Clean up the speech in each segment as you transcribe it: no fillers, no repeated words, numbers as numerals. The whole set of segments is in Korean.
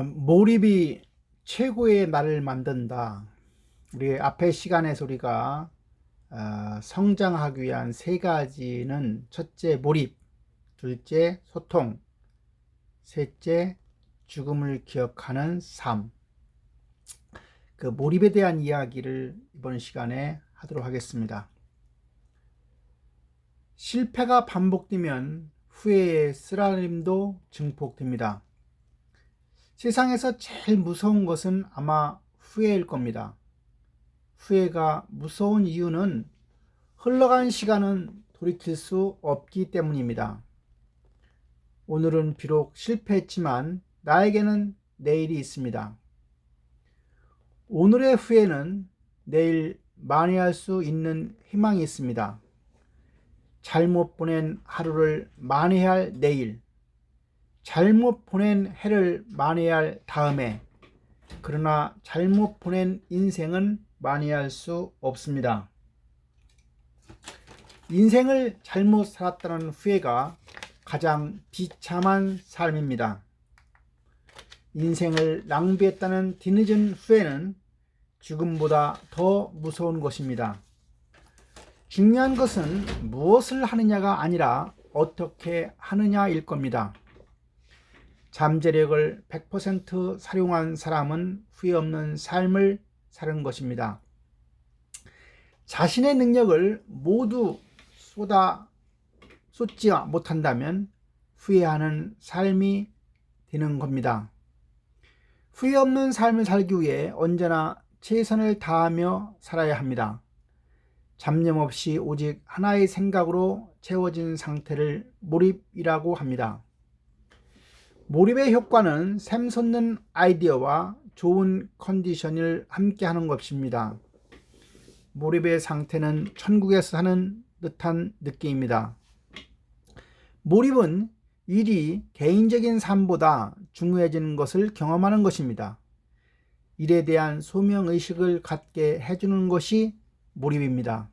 몰입이 최고의 나를 만든다. 우리 앞의 시간에서 우리가 성장하기 위한 세 가지는 첫째 몰입, 둘째 소통, 셋째 죽음을 기억하는 삶. 그 몰입에 대한 이야기를 이번 시간에 하도록 하겠습니다. 실패가 반복되면 후회의 쓰라림도 증폭됩니다. 세상에서 제일 무서운 것은 아마 후회일 겁니다. 후회가 무서운 이유는 흘러간 시간은 돌이킬 수 없기 때문입니다. 오늘은 비록 실패했지만 나에게는 내일이 있습니다. 오늘의 후회는 내일 만회할 수 있는 희망이 있습니다. 잘못 보낸 하루를 만회할 내일, 잘못 보낸 해를 만회할 다음에, 그러나 잘못 보낸 인생은 만회할 수 없습니다. 인생을 잘못 살았다는 후회가 가장 비참한 삶입니다. 인생을 낭비했다는 뒤늦은 후회는 죽음보다 더 무서운 것입니다. 중요한 것은 무엇을 하느냐가 아니라 어떻게 하느냐일 겁니다. 잠재력을 100% 사용한 사람은 후회 없는 삶을 사는 것입니다. 자신의 능력을 모두 쏟지 못한다면 후회하는 삶이 되는 겁니다. 후회 없는 삶을 살기 위해 언제나 최선을 다하며 살아야 합니다. 잡념 없이 오직 하나의 생각으로 채워진 상태를 몰입이라고 합니다. 몰입의 효과는 샘솟는 아이디어와 좋은 컨디션을 함께하는 것입니다. 몰입의 상태는 천국에서 사는 듯한 느낌입니다. 몰입은 일이 개인적인 삶보다 중요해지는 것을 경험하는 것입니다. 일에 대한 소명의식을 갖게 해주는 것이 몰입입니다.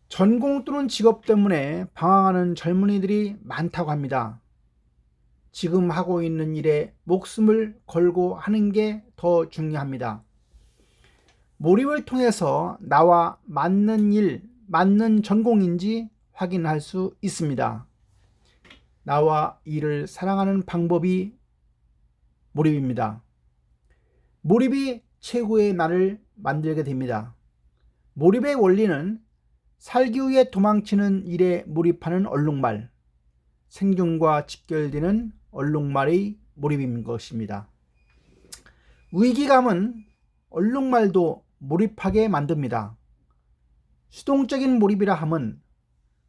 전공 또는 직업 때문에 방황하는 젊은이들이 많다고 합니다. 지금 하고 있는 일에 목숨을 걸고 하는 게 더 중요합니다. 몰입을 통해서 나와 맞는 일, 맞는 전공인지 확인할 수 있습니다. 나와 일을 사랑하는 방법이 몰입입니다. 몰입이 최고의 나를 만들게 됩니다. 몰입의 원리는 살기 위해 도망치는 일에 몰입하는 얼룩말, 생존과 직결되는 얼룩말의 몰입인 것입니다. 위기감은 얼룩말도 몰입하게 만듭니다. 수동적인 몰입이라 함은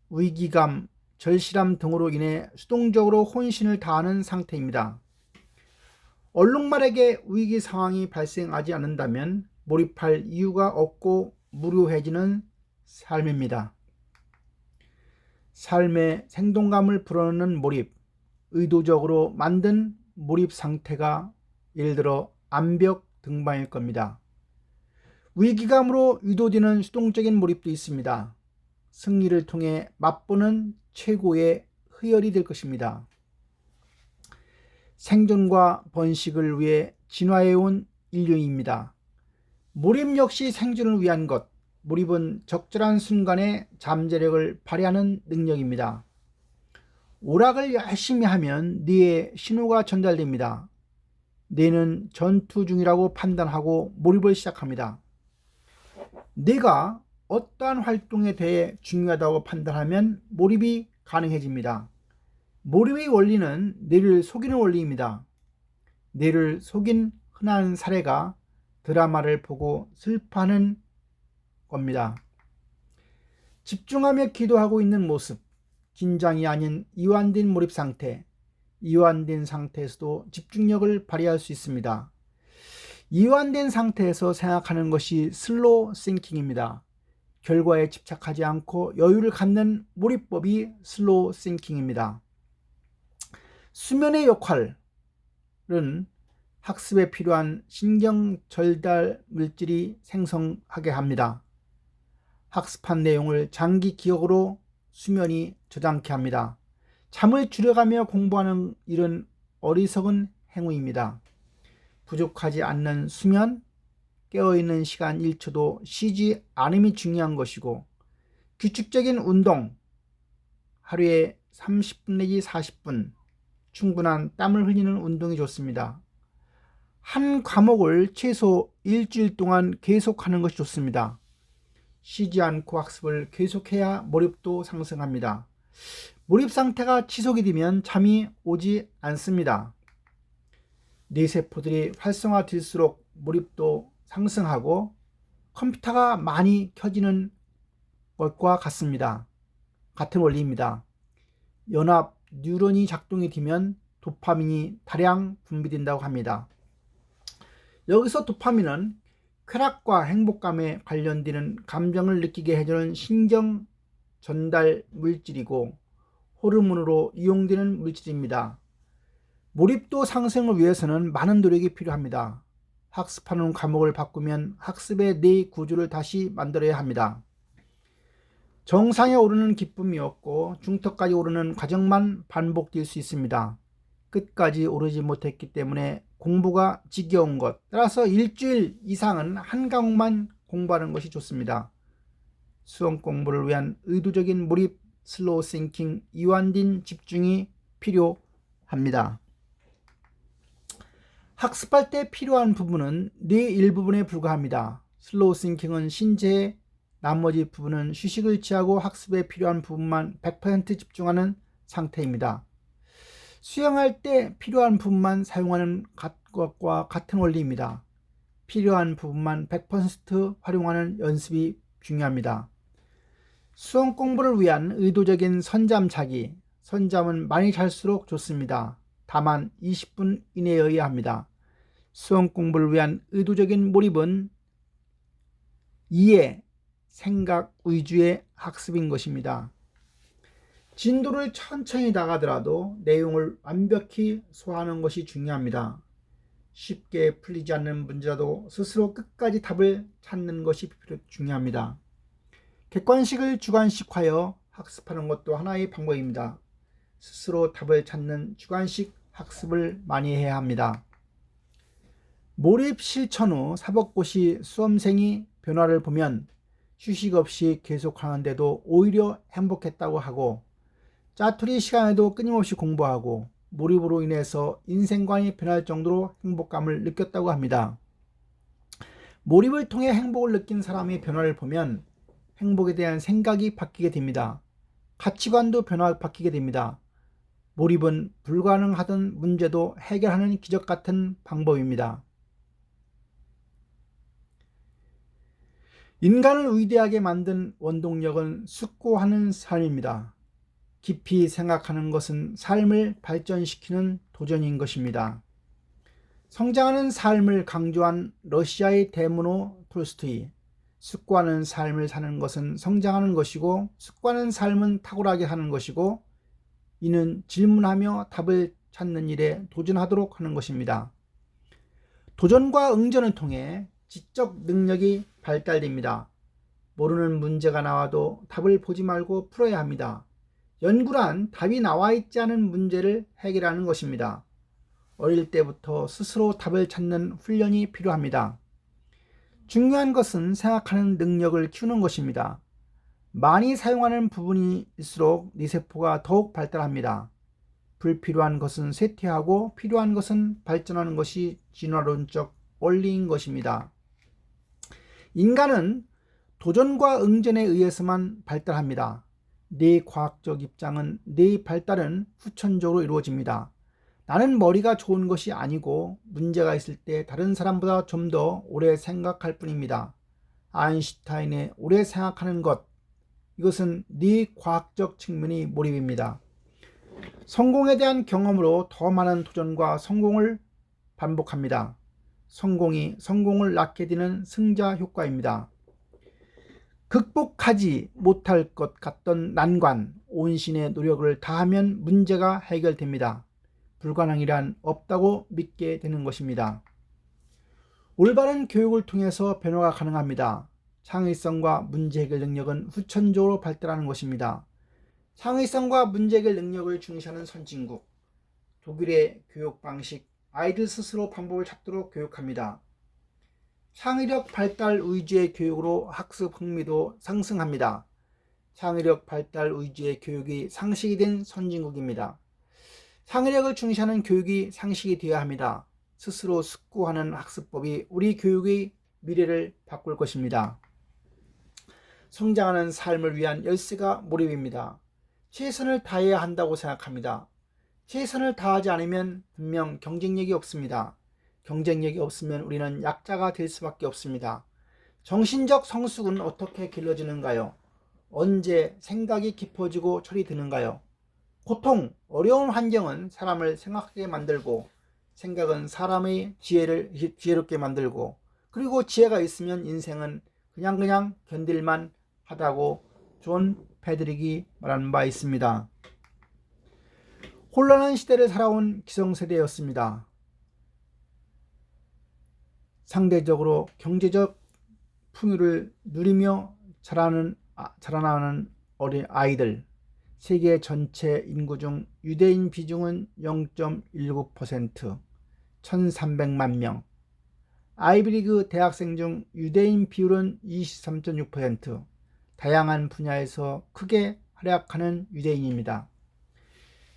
위기감, 절실함 등으로 인해 수동적으로 혼신을 다하는 상태입니다. 얼룩말에게 위기 상황이 발생하지 않는다면 몰입할 이유가 없고 무료해지는 삶입니다. 삶의 생동감을 불어넣는 몰입, 의도적으로 만든 몰입 상태가 예를 들어 암벽 등반일 겁니다. 위기감으로 유도되는 수동적인 몰입도 있습니다. 승리를 통해 맛보는 최고의 희열이 될 것입니다. 생존과 번식을 위해 진화해온 인류입니다. 몰입 역시 생존을 위한 것, 몰입은 적절한 순간에 잠재력을 발휘하는 능력입니다. 오락을 열심히 하면 뇌에 신호가 전달됩니다. 뇌는 전투 중이라고 판단하고 몰입을 시작합니다. 뇌가 어떠한 활동에 대해 중요하다고 판단하면 몰입이 가능해집니다. 몰입의 원리는 뇌를 속이는 원리입니다. 뇌를 속인 흔한 사례가 드라마를 보고 슬퍼하는 겁니다. 집중하며 기도하고 있는 모습, 긴장이 아닌 이완된 몰입 상태, 이완된 상태에서도 집중력을 발휘할 수 있습니다. 이완된 상태에서 생각하는 것이 슬로우 싱킹입니다. 결과에 집착하지 않고 여유를 갖는 몰입법이 슬로우 싱킹입니다. 수면의 역할은 학습에 필요한 신경 전달 물질이 생성하게 합니다. 학습한 내용을 장기 기억으로 수면이 저장케 합니다. 잠을 줄여가며 공부하는 일은 어리석은 행위입니다. 부족하지 않는 수면, 깨어있는 시간 1초도 쉬지 않음이 중요한 것이고, 규칙적인 운동, 하루에 30분 내지 40분, 충분한 땀을 흘리는 운동이 좋습니다. 한 과목을 최소 일주일 동안 계속하는 것이 좋습니다. 쉬지 않고 학습을 계속해야 몰입도 상승합니다. 몰입 상태가 지속이 되면 잠이 오지 않습니다. 뇌세포들이 활성화될수록 몰입도 상승하고 컴퓨터가 많이 켜지는 것과 같습니다. 같은 원리입니다. 연합 뉴런이 작동이 되면 도파민이 다량 분비된다고 합니다. 여기서 도파민은 쾌락과 행복감에 관련되는 감정을 느끼게 해주는 신경 전달 물질이고 호르몬으로 이용되는 물질입니다. 몰입도 상승을 위해서는 많은 노력이 필요합니다. 학습하는 과목을 바꾸면 학습의 뇌 구조를 다시 만들어야 합니다. 정상에 오르는 기쁨이 없고 중턱까지 오르는 과정만 반복될 수 있습니다. 끝까지 오르지 못했기 때문에 공부가 지겨운 것, 따라서 일주일 이상은 한 과목만 공부하는 것이 좋습니다. 수험 공부를 위한 의도적인 몰입, 슬로우 싱킹, 이완된 집중이 필요합니다. 학습할 때 필요한 부분은 뇌 일부분에 불과합니다. 슬로우 싱킹은 신체의 나머지 부분은 휴식을 취하고 학습에 필요한 부분만 100% 집중하는 상태입니다. 수영할 때 필요한 부분만 사용하는 것과 같은 원리입니다. 필요한 부분만 100% 활용하는 연습이 중요합니다. 수험 공부를 위한 의도적인 선잠 자기, 선잠은 많이 잘수록 좋습니다. 다만 20분 이내여야 합니다. 수험 공부를 위한 의도적인 몰입은 이해, 생각 위주의 학습인 것입니다. 진도를 천천히 나가더라도 내용을 완벽히 소화하는 것이 중요합니다. 쉽게 풀리지 않는 문제라도 스스로 끝까지 답을 찾는 것이 중요합니다. 객관식을 주관식화하여 학습하는 것도 하나의 방법입니다. 스스로 답을 찾는 주관식 학습을 많이 해야 합니다. 몰입 실천 후 사법고시 수험생이 변화를 보면 휴식 없이 계속하는데도 오히려 행복했다고 하고, 짜투리 시간에도 끊임없이 공부하고 몰입으로 인해서 인생관이 변할 정도로 행복감을 느꼈다고 합니다. 몰입을 통해 행복을 느낀 사람의 변화를 보면 행복에 대한 생각이 바뀌게 됩니다. 가치관도 바뀌게 됩니다. 몰입은 불가능하던 문제도 해결하는 기적 같은 방법입니다. 인간을 위대하게 만든 원동력은 숙고하는 삶입니다. 깊이 생각하는 것은 삶을 발전시키는 도전인 것입니다. 성장하는 삶을 강조한 러시아의 데모노 톨스토이, 숙고하는 삶을 사는 것은 성장하는 것이고 숙고하는 삶은 탁월하게 하는 것이고 이는 질문하며 답을 찾는 일에 도전하도록 하는 것입니다. 도전과 응전을 통해 지적 능력이 발달됩니다. 모르는 문제가 나와도 답을 보지 말고 풀어야 합니다. 연구란 답이 나와 있지 않은 문제를 해결하는 것입니다. 어릴 때부터 스스로 답을 찾는 훈련이 필요합니다. 중요한 것은 생각하는 능력을 키우는 것입니다. 많이 사용하는 부분일수록 뇌세포가 더욱 발달합니다. 불필요한 것은 쇠퇴하고 필요한 것은 발전하는 것이 진화론적 원리인 것입니다. 인간은 도전과 응전에 의해서만 발달합니다. 뇌 과학적 입장은 뇌의 발달은 후천적으로 이루어집니다. 나는 머리가 좋은 것이 아니고 문제가 있을 때 다른 사람보다 좀 더 오래 생각할 뿐입니다. 아인슈타인의 오래 생각하는 것, 이것은 뇌 과학적 측면이 몰입입니다. 성공에 대한 경험으로 더 많은 도전과 성공을 반복합니다. 성공이 성공을 낳게 되는 승자 효과입니다. 극복하지 못할 것 같던 난관, 온신의 노력을 다하면 문제가 해결됩니다. 불가능이란 없다고 믿게 되는 것입니다. 올바른 교육을 통해서 변화가 가능합니다. 창의성과 문제 해결 능력은 후천적으로 발달하는 것입니다. 창의성과 문제 해결 능력을 중시하는 선진국, 독일의 교육 방식, 아이들 스스로 방법을 찾도록 교육합니다. 창의력 발달 위주의 교육으로 학습 흥미도 상승합니다. 창의력 발달 위주의 교육이 상식이 된 선진국입니다. 창의력을 중시하는 교육이 상식이 되어야 합니다. 스스로 숙고하는 학습법이 우리 교육의 미래를 바꿀 것입니다. 성장하는 삶을 위한 열쇠가 몰입입니다. 최선을 다해야 한다고 생각합니다. 최선을 다하지 않으면 분명 경쟁력이 없습니다. 경쟁력이 없으면 우리는 약자가 될 수밖에 없습니다. 정신적 성숙은 어떻게 길러지는가요? 언제 생각이 깊어지고 철이 드는가요? 고통, 어려운 환경은 사람을 생각하게 만들고, 생각은 사람의 지혜를 지혜롭게 만들고, 그리고 지혜가 있으면 인생은 그냥 견딜만 하다고 존 패드릭이 말한 바 있습니다. 혼란한 시대를 살아온 기성세대였습니다. 상대적으로 경제적 풍요를 누리며 자라나는 어린 아이들, 세계 전체 인구 중 유대인 비중은 0.19%, 1300만 명. 아이비리그 대학생 중 유대인 비율은 23.6%, 다양한 분야에서 크게 활약하는 유대인입니다.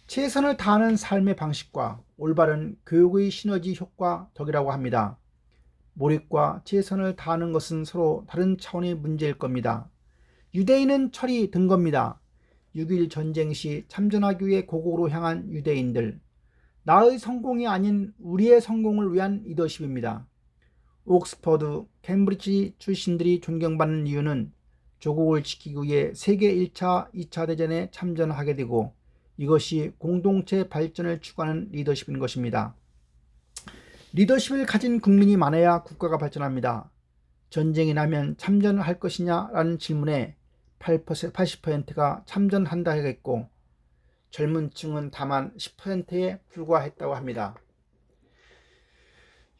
최선을 다하는 삶의 방식과 올바른 교육의 시너지 효과 덕이라고 합니다. 몰입과 최선을 다하는 것은 서로 다른 차원의 문제일 겁니다. 유대인은 철이 든 겁니다. 6.1 전쟁 시 참전하기 위해 고국으로 향한 유대인들, 나의 성공이 아닌 우리의 성공을 위한 리더십입니다. 옥스퍼드, 캠브리지 출신들이 존경받는 이유는 조국을 지키기 위해 세계 1차, 2차 대전에 참전하게 되고 이것이 공동체 발전을 추구하는 리더십인 것입니다. 리더십을 가진 국민이 많아야 국가가 발전합니다. 전쟁이 나면 참전할 것이냐라는 질문에 80%가 참전한다 하겠고 젊은 층은 다만 10%에 불과했다고 합니다.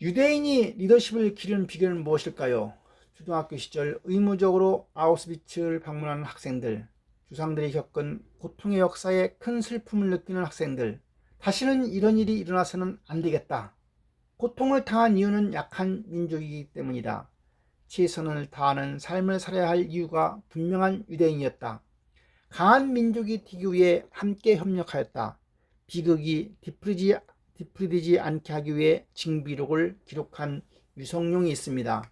유대인이 리더십을 기르는 비결은 무엇일까요? 초등학교 시절 의무적으로 아우슈비츠를 방문하는 학생들, 조상들이 겪은 고통의 역사에 큰 슬픔을 느끼는 학생들, 다시는 이런 일이 일어나서는 안 되겠다. 고통을 당한 이유는 약한 민족이기 때문이다. 최선을 다하는 삶을 살아야 할 이유가 분명한 유대인이었다. 강한 민족이 되기 위해 함께 협력하였다. 비극이 뒤풀이되지 않게 하기 위해 징비록을 기록한 유성룡이 있습니다.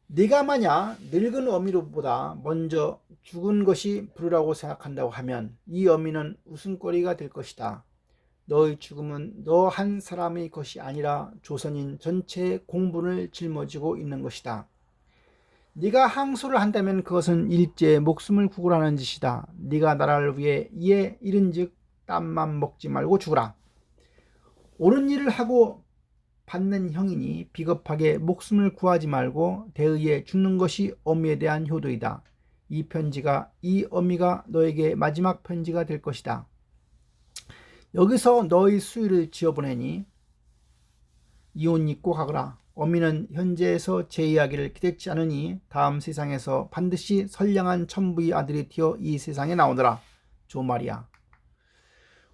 네가 만약 늙은 어미로보다 먼저 죽은 것이 부르라고 생각한다고 하면 이 어미는 웃음거리가 될 것이다. 너의 죽음은 너 한 사람의 것이 아니라 조선인 전체의 공분을 짊어지고 있는 것이다. 네가 항소를 한다면 그것은 일제의 목숨을 구걸하는 짓이다. 네가 나라를 위해 이에 이른즉 땀만 먹지 말고 죽으라. 옳은 일을 하고 받는 형이니 비겁하게 목숨을 구하지 말고 대의에 죽는 것이 어미에 대한 효도이다. 이 어미가 너에게 마지막 편지가 될 것이다. 여기서 너의 수위를 지어보내니 이혼 잊고 가거라. 어미는 현재에서 제 이야기를 기대치 않으니 다음 세상에서 반드시 선량한 천부의 아들이 되어 이 세상에 나오더라. 조말이야.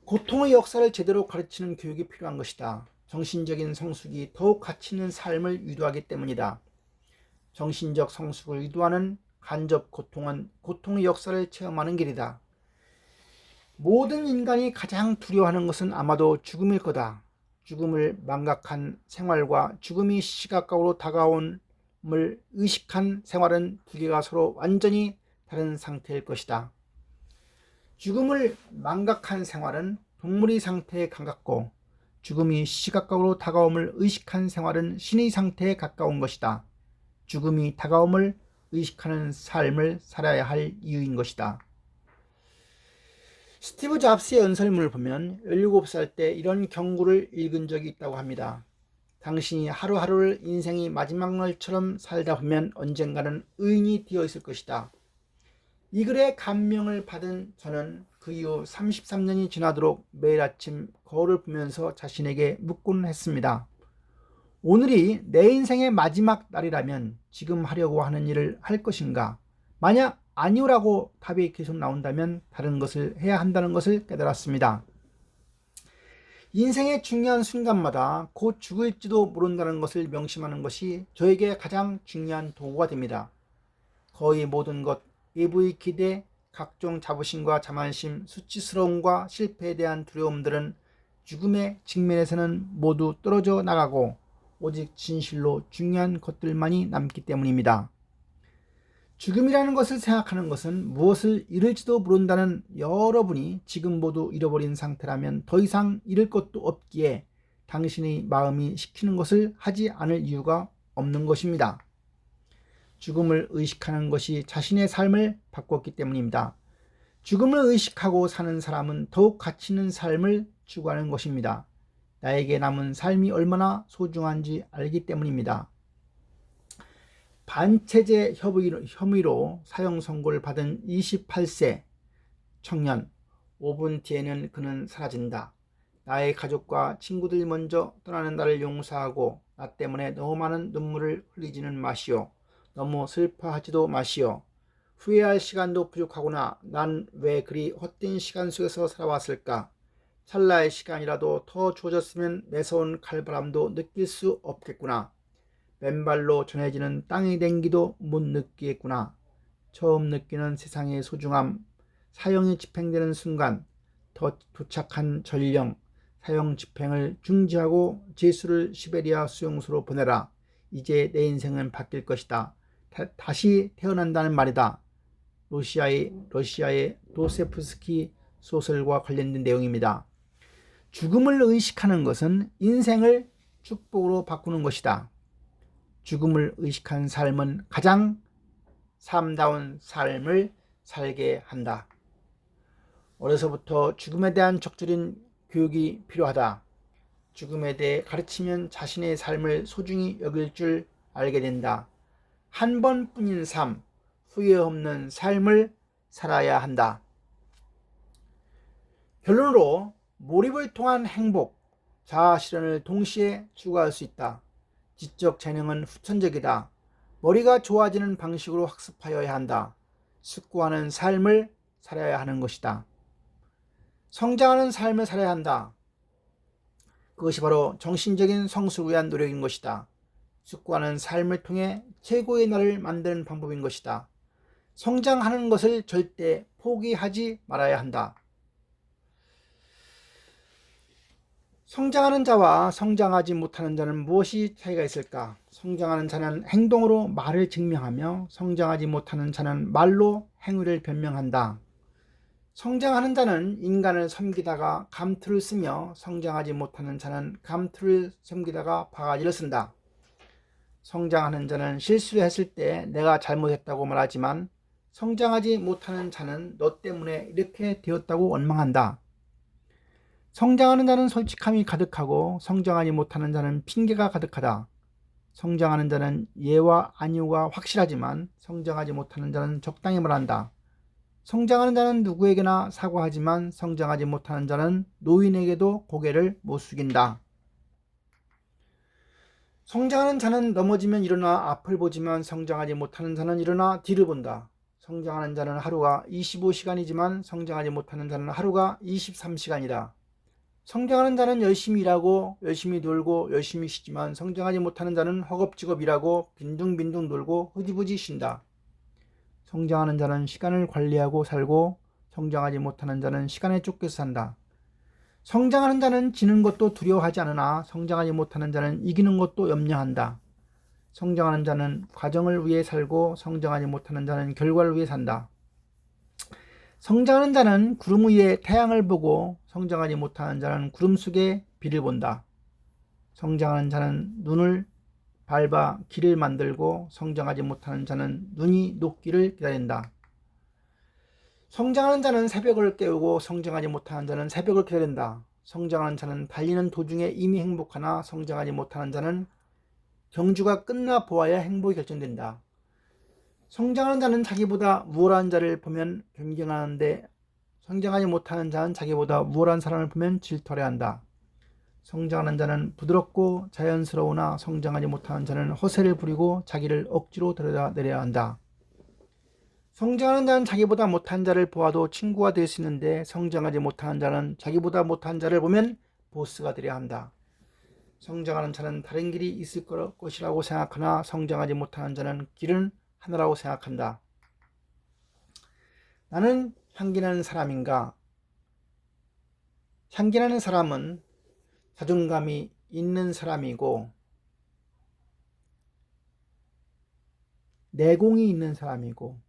고통의 역사를 제대로 가르치는 교육이 필요한 것이다. 정신적인 성숙이 더욱 가치 있는 삶을 유도하기 때문이다. 정신적 성숙을 유도하는 간접 고통은 고통의 역사를 체험하는 길이다. 모든 인간이 가장 두려워하는 것은 아마도 죽음일 거다. 죽음을 망각한 생활과 죽음이 시각각으로 다가옴을 의식한 생활은 두 개가 서로 완전히 다른 상태일 것이다. 죽음을 망각한 생활은 동물의 상태에 가깝고 죽음이 시각각으로 다가옴을 의식한 생활은 신의 상태에 가까운 것이다. 죽음이 다가옴을 의식하는 삶을 살아야 할 이유인 것이다. 스티브 잡스의 연설문을 보면 17살 때 이런 경고를 읽은 적이 있다고 합니다. 당신이 하루하루를 인생이 마지막 날처럼 살다 보면 언젠가는 의인이 되어 있을 것이다. 이 글에 감명을 받은 저는 그 이후 33년이 지나도록 매일 아침 거울을 보면서 자신에게 묻곤 했습니다. 오늘이 내 인생의 마지막 날이라면 지금 하려고 하는 일을 할 것인가? 만약 아니오라고 답이 계속 나온다면 다른 것을 해야 한다는 것을 깨달았습니다. 인생의 중요한 순간마다 곧 죽을지도 모른다는 것을 명심하는 것이 저에게 가장 중요한 도구가 됩니다. 거의 모든 것, 외부의 기대, 각종 자부심과 자만심, 수치스러움과 실패에 대한 두려움들은 죽음의 직면에서는 모두 떨어져 나가고 오직 진실로 중요한 것들만이 남기 때문입니다. 죽음이라는 것을 생각하는 것은 무엇을 잃을지도 모른다는 여러분이 지금 모두 잃어버린 상태라면 더 이상 잃을 것도 없기에 당신의 마음이 시키는 것을 하지 않을 이유가 없는 것입니다. 죽음을 의식하는 것이 자신의 삶을 바꿨기 때문입니다. 죽음을 의식하고 사는 사람은 더욱 가치 있는 삶을 추구하는 것입니다. 나에게 남은 삶이 얼마나 소중한지 알기 때문입니다. 반체제 혐의로 사형 선고를 받은 28세 청년. 5분 뒤에는 그는 사라진다. 나의 가족과 친구들 먼저 떠나는 나를 용서하고 나 때문에 너무 많은 눈물을 흘리지는 마시오. 너무 슬퍼하지도 마시오. 후회할 시간도 부족하구나. 난 왜 그리 헛된 시간 속에서 살아왔을까? 찰나의 시간이라도 더 주어졌으면 매서운 칼바람도 느낄 수 없겠구나. 맨발로 전해지는 땅의 냉기도 못 느끼겠구나. 처음 느끼는 세상의 소중함, 사형이 집행되는 순간 도착한 전령, 사형 집행을 중지하고 제수를 시베리아 수용소로 보내라. 이제 내 인생은 바뀔 것이다. 다시 태어난다는 말이다. 러시아의 도스토옙스키 소설과 관련된 내용입니다. 죽음을 의식하는 것은 인생을 축복으로 바꾸는 것이다. 죽음을 의식한 삶은 가장 삶다운 삶을 살게 한다. 어려서부터 죽음에 대한 적절한 교육이 필요하다. 죽음에 대해 가르치면 자신의 삶을 소중히 여길 줄 알게 된다. 한 번뿐인 삶, 후회 없는 삶을 살아야 한다. 결론으로 몰입을 통한 행복, 자아 실현을 동시에 추구할 수 있다. 지적 재능은 후천적이다. 머리가 좋아지는 방식으로 학습하여야 한다. 숙고하는 삶을 살아야 하는 것이다. 성장하는 삶을 살아야 한다. 그것이 바로 정신적인 성숙을 위한 노력인 것이다. 숙고하는 삶을 통해 최고의 나를 만드는 방법인 것이다. 성장하는 것을 절대 포기하지 말아야 한다. 성장하는 자와 성장하지 못하는 자는 무엇이 차이가 있을까? 성장하는 자는 행동으로 말을 증명하며 성장하지 못하는 자는 말로 행위를 변명한다. 성장하는 자는 인간을 섬기다가 감투를 쓰며 성장하지 못하는 자는 감투를 섬기다가 바가지를 쓴다. 성장하는 자는 실수를 했을 때 내가 잘못했다고 말하지만 성장하지 못하는 자는 너 때문에 이렇게 되었다고 원망한다. 성장하는 자는 솔직함이 가득하고 성장하지 못하는 자는 핑계가 가득하다. 성장하는 자는 예와 아니오가 확실하지만 성장하지 못하는 자는 적당히 말한다. 성장하는 자는 누구에게나 사과하지만 성장하지 못하는 자는 노인에게도 고개를 못 숙인다. 성장하는 자는 넘어지면 일어나 앞을 보지만 성장하지 못하는 자는 일어나 뒤를 본다. 성장하는 자는 하루가 25시간이지만 성장하지 못하는 자는 하루가 23시간이다. 성장하는 자는 열심히 일하고 열심히 놀고 열심히 쉬지만 성장하지 못하는 자는 허겁지겁 일하고 빈둥빈둥 놀고 흐지부지 쉰다. 성장하는 자는 시간을 관리하고 살고 성장하지 못하는 자는 시간에 쫓겨서 산다. 성장하는 자는 지는 것도 두려워하지 않으나 성장하지 못하는 자는 이기는 것도 염려한다. 성장하는 자는 과정을 위해 살고 성장하지 못하는 자는 결과를 위해 산다. 성장하는 자는 구름 위에 태양을 보고 성장하지 못하는 자는 구름 속에 비를 본다. 성장하는 자는 눈을 밟아 길을 만들고 성장하지 못하는 자는 눈이 녹기를 기다린다. 성장하는 자는 새벽을 깨우고 성장하지 못하는 자는 새벽을 기다린다. 성장하는 자는 달리는 도중에 이미 행복하나 성장하지 못하는 자는 경주가 끝나 보아야 행복이 결정된다. 성장하는 자는 자기보다 우월한 자를 보면 존경하는데 성장하지 못하는 자는 자기보다 우월한 사람을 보면 질투하려 한다. 성장하는 자는 부드럽고 자연스러우나 성장하지 못하는 자는 허세를 부리고 자기를 억지로 들여내려야 한다. 성장하는 자는 자기보다 못한 자를 보아도 친구가 될 수 있는데 성장하지 못하는 자는 자기보다 못한 자를 보면 보스가 되려 한다. 성장하는 자는 다른 길이 있을 것이라고 생각하나 성장하지 못하는 자는 길은 하나라고 생각한다. 나는 향기나는 사람인가? 향기나는 사람은 자존감이 있는 사람이고 내공이 있는 사람이고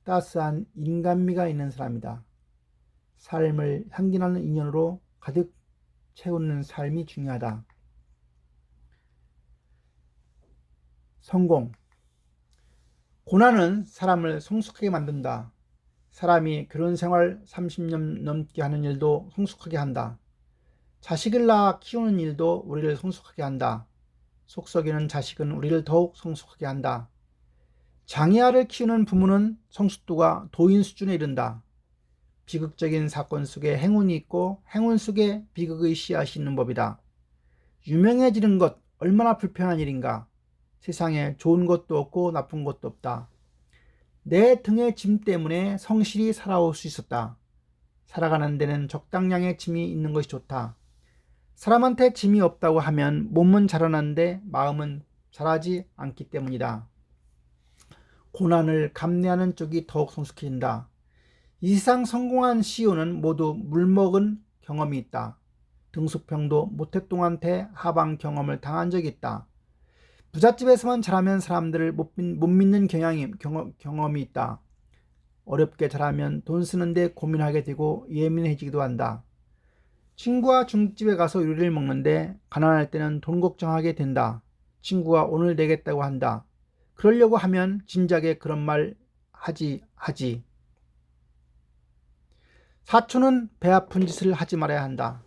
따스한 인간미가 있는 사람이다. 삶을 향기나는 인연으로 가득 채우는 삶이 중요하다. 성공. 고난은 사람을 성숙하게 만든다. 사람이 결혼 생활 30년 넘게 하는 일도 성숙하게 한다. 자식을 낳아 키우는 일도 우리를 성숙하게 한다. 속썩이는 자식은 우리를 더욱 성숙하게 한다. 장애아를 키우는 부모는 성숙도가 도인 수준에 이른다. 비극적인 사건 속에 행운이 있고 행운 속에 비극의 씨앗이 있는 법이다. 유명해지는 것 얼마나 불편한 일인가. 세상에 좋은 것도 없고 나쁜 것도 없다. 내 등의 짐 때문에 성실히 살아올 수 있었다. 살아가는 데는 적당량의 짐이 있는 것이 좋다. 사람한테 짐이 없다고 하면 몸은 자라나는데 마음은 자라지 않기 때문이다. 고난을 감내하는 쪽이 더욱 성숙해진다. 이 세상 성공한 CEO는 모두 물먹은 경험이 있다. 등수평도 모태똥한테 하방 경험을 당한 적이 있다. 부잣집에서만 자라면 사람들을 못 믿는 경험이 있다. 어렵게 자라면 돈 쓰는데 고민하게 되고 예민해지기도 한다. 친구와 중집에 가서 요리를 먹는데 가난할 때는 돈 걱정하게 된다. 친구가 오늘 내겠다고 한다. 그러려고 하면 진작에 그런 말 하지. 사촌은 배 아픈 짓을 하지 말아야 한다.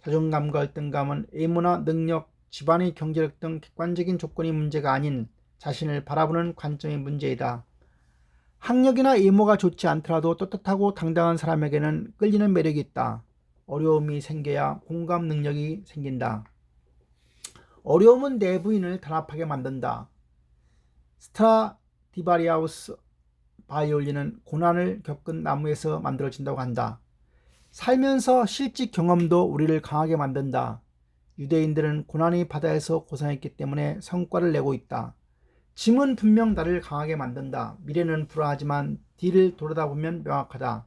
자존감과 열등감은 외모나 능력, 집안의 경제력 등 객관적인 조건이 문제가 아닌 자신을 바라보는 관점의 문제이다. 학력이나 외모가 좋지 않더라도 떳떳하고 당당한 사람에게는 끌리는 매력이 있다. 어려움이 생겨야 공감 능력이 생긴다. 어려움은 내 부인을 단합하게 만든다. 스트라디바리우스 바이올린은 고난을 겪은 나무에서 만들어진다고 한다. 살면서 실직 경험도 우리를 강하게 만든다. 유대인들은 고난의 바다에서 고생했기 때문에 성과를 내고 있다. 짐은 분명 나를 강하게 만든다. 미래는 불안하지만 뒤를 돌아다보면 명확하다.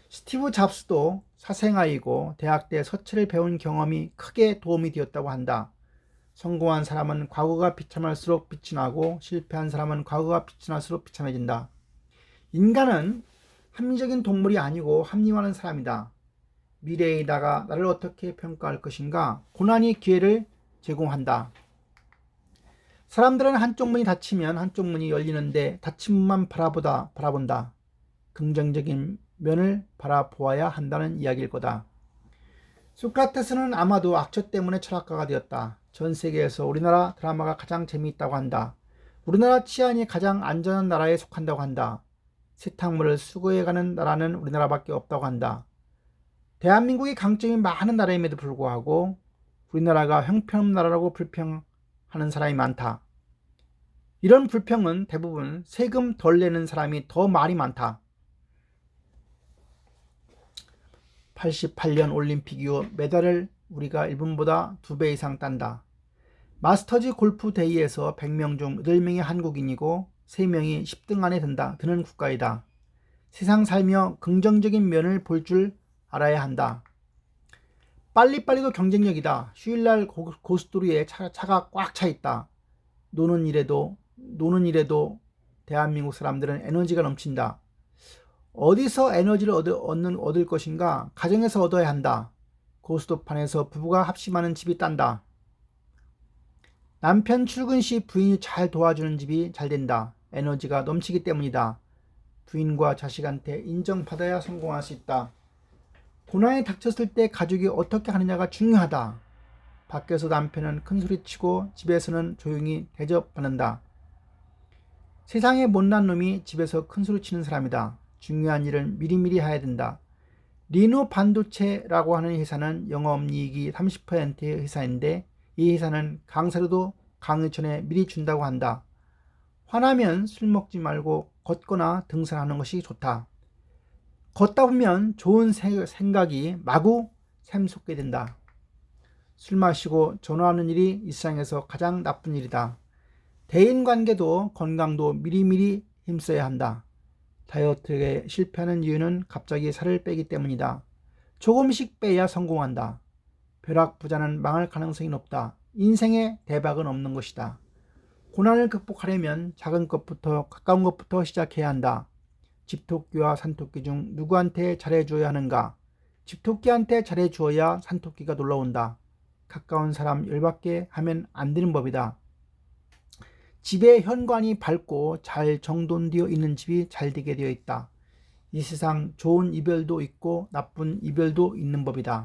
스티브 잡스도 사생아이고 대학 때 서체를 배운 경험이 크게 도움이 되었다고 한다. 성공한 사람은 과거가 비참할수록 빛이 나고 실패한 사람은 과거가 빛이 날수록 비참해진다. 인간은 합리적인 동물이 아니고 합리화하는 사람이다. 미래의 나를 어떻게 평가할 것인가? 고난이 기회를 제공한다. 사람들은 한쪽 문이 닫히면 한쪽 문이 열리는데 닫힌 문만 바라본다. 긍정적인 면을 바라보아야 한다는 이야기일 거다. 소크라테스는 아마도 악처 때문에 철학가가 되었다. 전 세계에서 우리나라 드라마가 가장 재미있다고 한다. 우리나라 치안이 가장 안전한 나라에 속한다고 한다. 세탁물을 수거해가는 나라는 우리나라밖에 없다고 한다. 대한민국이 강점이 많은 나라임에도 불구하고 우리나라가 형편없는 나라라고 불평하는 사람이 많다. 이런 불평은 대부분 세금 덜 내는 사람이 더 말이 많다. 88년 올림픽 이후 메달을 우리가 일본보다 2배 이상 딴다. 마스터즈 골프 대회에서 100명 중 8명이 한국인이고 3명이 10등 안에 드는 국가이다. 세상 살며 긍정적인 면을 볼 줄 알아야 한다. 빨리빨리도 경쟁력이다. 휴일날 고속도로에 차가 꽉 차 있다. 노는 일에도 대한민국 사람들은 에너지가 넘친다. 어디서 에너지를 얻을 것인가? 가정에서 얻어야 한다. 고스톱판에서 부부가 합심하는 집이 딴다. 남편 출근 시 부인이 잘 도와주는 집이 잘 된다. 에너지가 넘치기 때문이다. 부인과 자식한테 인정받아야 성공할 수 있다. 고난이 닥쳤을 때 가족이 어떻게 하느냐가 중요하다. 밖에서 남편은 큰소리치고 집에서는 조용히 대접받는다. 세상에 못난 놈이 집에서 큰소리치는 사람이다. 중요한 일은 미리미리 해야 된다. 리노 반도체라고 하는 회사는 영업이익이 30%의 회사인데 이 회사는 강사료도 강의 전에 미리 준다고 한다. 화나면 술 먹지 말고 걷거나 등산하는 것이 좋다. 걷다 보면 좋은 생각이 마구 샘솟게 된다. 술 마시고 전화하는 일이 이 세상에서 가장 나쁜 일이다. 대인관계도 건강도 미리미리 힘써야 한다. 다이어트에 실패하는 이유는 갑자기 살을 빼기 때문이다. 조금씩 빼야 성공한다. 벼락부자는 망할 가능성이 높다. 인생에 대박은 없는 것이다. 고난을 극복하려면 작은 것부터 가까운 것부터 시작해야 한다. 집토끼와 산토끼 중 누구한테 잘해줘야 하는가? 집토끼한테 잘해주어야 산토끼가 놀러온다. 가까운 사람 열받게 하면 안 되는 법이다. 집에 현관이 밝고 잘 정돈되어 있는 집이 잘 되게 되어 있다. 이 세상 좋은 이별도 있고 나쁜 이별도 있는 법이다.